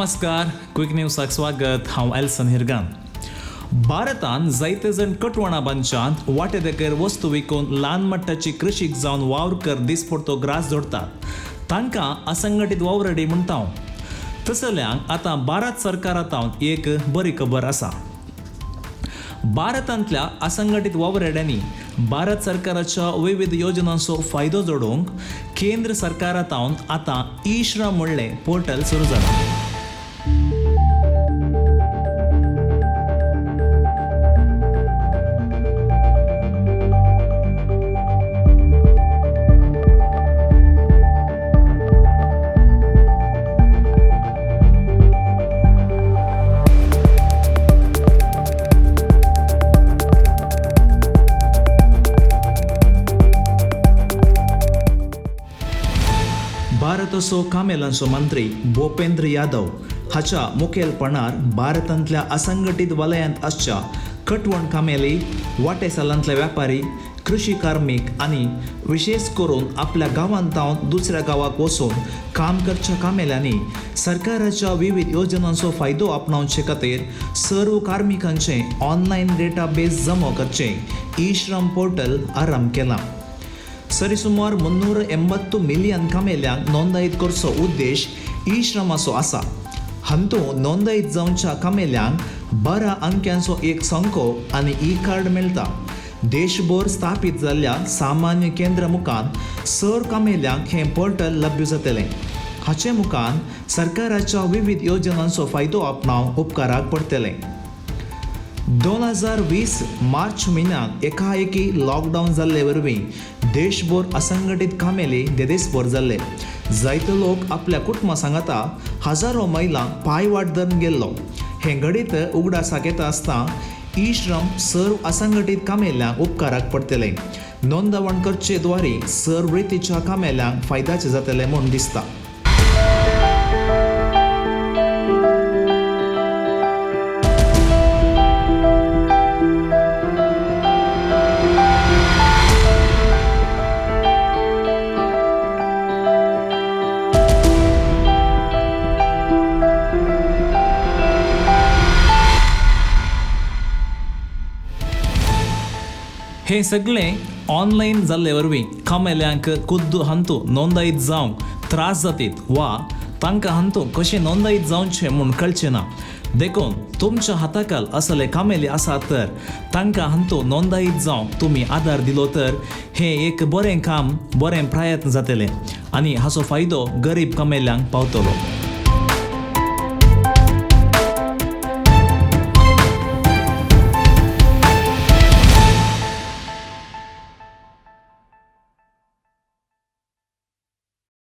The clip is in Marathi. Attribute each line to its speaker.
Speaker 1: नमस्कार, क्विक न्यूजाक स्वागत. हांव एल्सन हिरगान. भारतान जायते जण कटवणा बांदच्यात वाटेदेकर वस्तू विकून ल्हान मट्टाची कृषीक जावन वावर कर दिसपडतो ग्रास जोडटात. तांकां असंघटीत वावरडी म्हणटा. तसल्यांक आतां भारत सरकारांतावन एक बरी खबर आसा. भारतांतल्या असंघटीत वावरड्यांनी भारत सरकाराच्या विविध योजनांचो फायदो जोडूंक केंद्र सरकारांतावन आतां ई श्रम म्हणलें पोर्टल सुरू जालां. भारताचो कामेलांचो मंत्री भूपेंद्र यादव हाच्या मुखेलपणान भारतांतल्या असंघटीत वलयांत आसच्या कटवण कामेली, वाटेसालांतले व्यापारी, कृषी कार्मीक आनी विशेष करून आपल्या गांवांतावन दुसऱ्या गांवाक वचून काम करच्या कामेल्यांनी सरकाराच्या विविध योजनांचो फायदो आपणावचे खातीर सर्व कार्मिकांचे ऑनलायन डेटाबेस जमा करचे ई श्रम पोर्टल आरंभ केला. सरीसुमार 380 मिलियन कामेल्यांक नोंदणीत करचो उद्देश ई श्रमाचो आसा. हातूंत नोंदणीत जावच्या कामेल्यांक 12 अंक्यांचो एक संको आनी ई कार्ड मेळटा. देशभर स्थापीत जाल्ल्या सामान्य केंद्र मुखान सर कामेल्यांक हें पोर्टल लभ्य जातलें. हाचे मुखान सरकाराच्या विविध योजनांचो फायदो आपणावंक उपकाराक पडटलें. 2020 मार्च म्हयन्याक एकाएकी लॉकडावन जाल्ले वरवीं देशभर असंघटीत कामेली देदेस्पर जाल्ले. जायते लोक आपल्या कुटुंबा सांगाता हजारो महिलांक पायवाट धरून गेल्लो. हें घडीत उगडासाक येता आसता ई श्रम सर्व असंघटीत कामेल्यांक उपकाराक पडटलें. नोंदवण करचे द्वारे सर्व रितीच्या कामेल्यांक फायद्याचें जातलें म्हूण दिसता. हे सगळें ऑनलायन जाल्ले वरवीं कामेल्यांक खुद्द हातूंत नोंदणीत जावंक त्रास जातात वा तांकां हातूंत कशें नोंदणीत जावचें म्हूण कळचें ना. देखून तुमच्या हाताखाल असले कामेली आसात तर तांकां हातूंत नोंदणीत जावंक तुमी आदार दिलो तर हें एक बरें काम, बरें प्रयत्न जातलें आनी हाचो फायदो गरीब कामेल्यांक पावतलो.